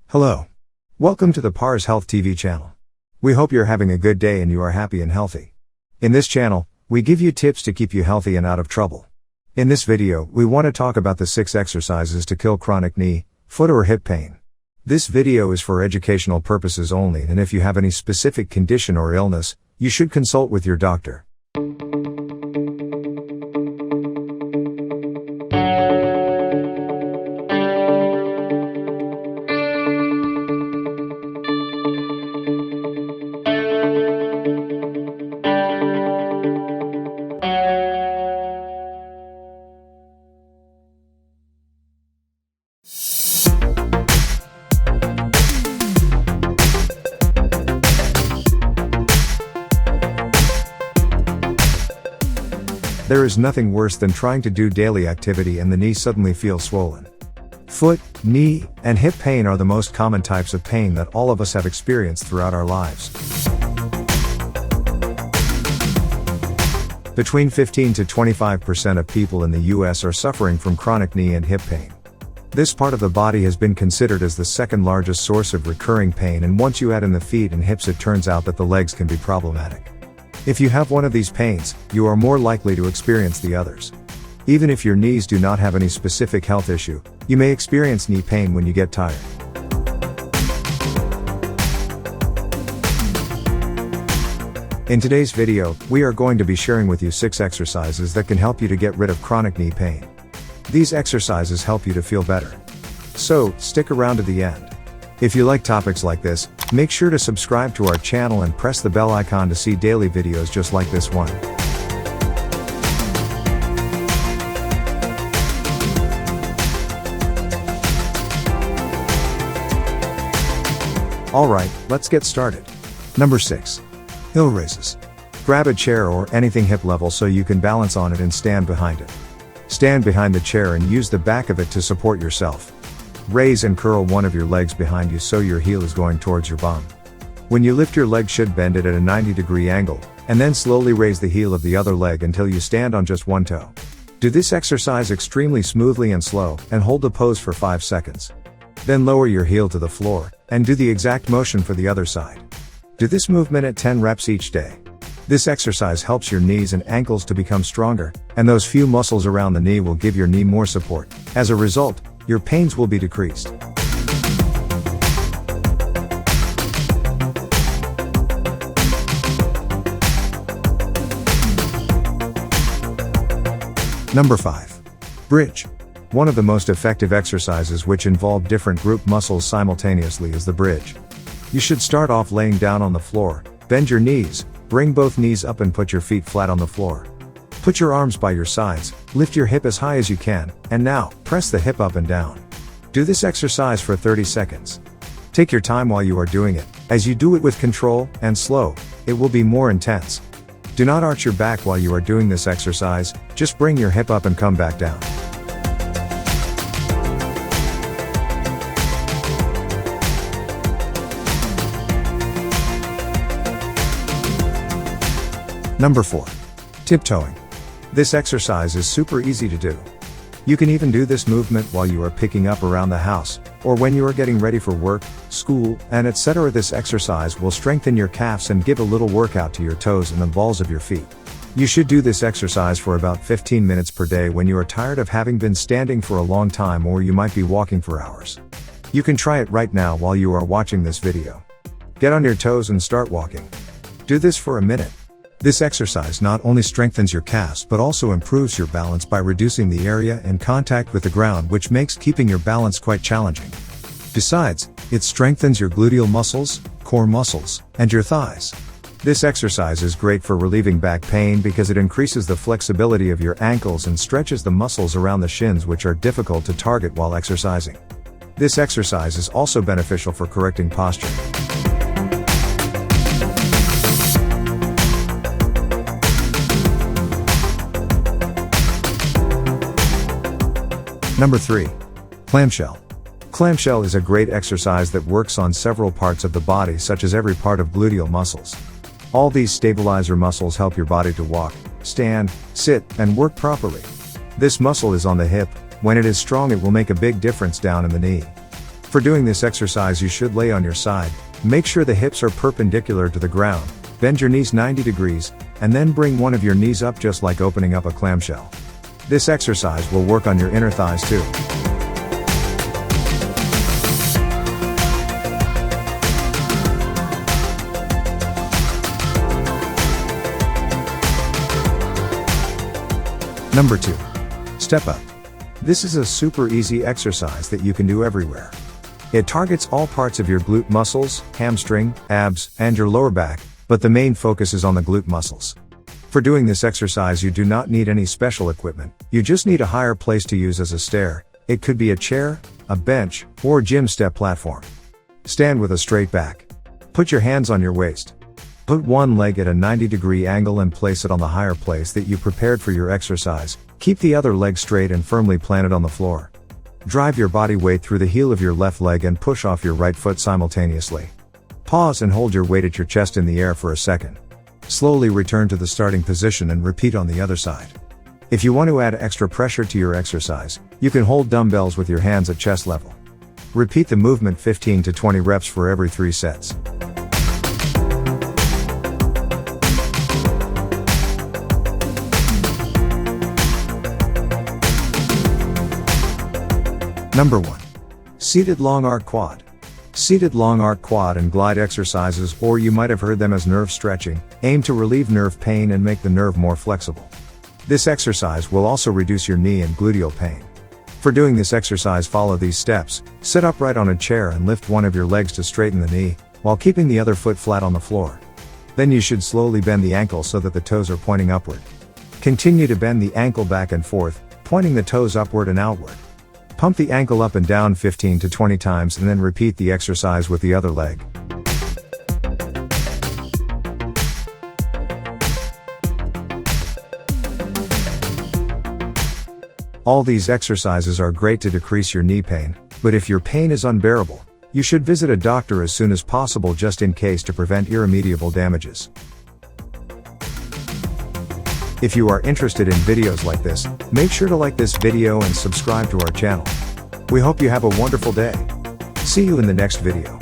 Hello. Welcome to the Pars Health TV channel. We hope you're having a good day and you are happy and healthy. In this channel, we give you tips to keep you healthy and out of trouble. In this video, we want to talk about the 6 exercises to kill chronic knee, foot or hip pain. This video is for educational purposes only, and if you have any specific condition or illness, you should consult with your doctor. There is nothing worse than trying to do daily activity and the knee suddenly feels swollen. Foot, knee, and hip pain are the most common types of pain that all of us have experienced throughout our lives. Between 15 to 25% of people in the US are suffering from chronic knee and hip pain. This part of the body has been considered as the second largest source of recurring pain, and once you add in the feet and hips, it turns out that the legs can be problematic. If you have one of these pains, you are more likely to experience the others. Even if your knees do not have any specific health issue, you may experience knee pain when you get tired. In today's video, we are going to be sharing with you 6 exercises that can help you to get rid of chronic knee pain. These exercises help you to feel better. So, stick around to the end. If you like topics like this, make sure to subscribe to our channel and press the bell icon to see daily videos just like this one. Alright, let's get started. Number 6. Hill raises. Grab a chair or anything hip level so you can balance on it and stand behind it. Stand behind the chair and use the back of it to support yourself. Raise and curl one of your legs behind you so your heel is going towards your bum. When you lift your leg, should bend it at a 90-degree angle, and then slowly raise the heel of the other leg until you stand on just one toe. Do this exercise extremely smoothly and slow, and hold the pose for 5 seconds. Then lower your heel to the floor, and do the exact motion for the other side. Do this movement at 10 reps each day. This exercise helps your knees and ankles to become stronger, and those few muscles around the knee will give your knee more support. As a result, your pains will be decreased. Number 5. Bridge. One of the most effective exercises which involve different group muscles simultaneously is the bridge. You should start off laying down on the floor, bend your knees, bring both knees up and put your feet flat on the floor. Put your arms by your sides, lift your hip as high as you can, and now, press the hip up and down. Do this exercise for 30 seconds. Take your time while you are doing it. As you do it with control and slow, it will be more intense. Do not arch your back while you are doing this exercise, just bring your hip up and come back down. Number 4. Tiptoeing. This exercise is super easy to do. You can even do this movement while you are picking up around the house, or when you are getting ready for work, school, and etc. This exercise will strengthen your calves and give a little workout to your toes and the balls of your feet. You should do this exercise for about 15 minutes per day when you are tired of having been standing for a long time, or you might be walking for hours. You can try it right now while you are watching this video. Get on your toes and start walking. Do this for a minute. This exercise not only strengthens your calves but also improves your balance by reducing the area and contact with the ground, which makes keeping your balance quite challenging. Besides, it strengthens your gluteal muscles, core muscles, and your thighs. This exercise is great for relieving back pain because it increases the flexibility of your ankles and stretches the muscles around the shins, which are difficult to target while exercising. This exercise is also beneficial for correcting posture. Number 3. Clamshell. Clamshell is a great exercise that works on several parts of the body, such as every part of gluteal muscles. All these stabilizer muscles help your body to walk, stand, sit, and work properly. This muscle is on the hip. When it is strong, it will make a big difference down in the knee. For doing this exercise, you should lay on your side. Make sure the hips are perpendicular to the ground. Bend your knees 90 degrees, and then bring one of your knees up just like opening up a clamshell. This exercise will work on your inner thighs too. Number 2. Step up. This is a super easy exercise that you can do everywhere. It targets all parts of your glute muscles, hamstring, abs, and your lower back, but the main focus is on the glute muscles. For doing this exercise, you do not need any special equipment. You just need a higher place to use as a stair. It could be a chair, a bench, or gym step platform. Stand with a straight back. Put your hands on your waist. Put one leg at a 90-degree angle and place it on the higher place that you prepared for your exercise. Keep the other leg straight and firmly planted on the floor. Drive your body weight through the heel of your left leg and push off your right foot simultaneously. Pause and hold your weight at your chest in the air for a second. Slowly return to the starting position and repeat on the other side. If you want to add extra pressure to your exercise, you can hold dumbbells with your hands at chest level. Repeat the movement 15 to 20 reps for every 3 sets. Number 1. Seated long arc quad. Seated long arc quad and glide exercises, or you might have heard them as nerve stretching, aim to relieve nerve pain and make the nerve more flexible. This exercise will also reduce your knee and gluteal pain. For doing this exercise, follow these steps. Sit upright on a chair and lift one of your legs to straighten the knee, while keeping the other foot flat on the floor. Then you should slowly bend the ankle so that the toes are pointing upward. Continue to bend the ankle back and forth, pointing the toes upward and outward. Pump the ankle up and down 15 to 20 times and then repeat the exercise with the other leg. All these exercises are great to decrease your knee pain, but if your pain is unbearable, you should visit a doctor as soon as possible just in case to prevent irremediable damages. If you are interested in videos like this, make sure to like this video and subscribe to our channel. We hope you have a wonderful day. See you in the next video.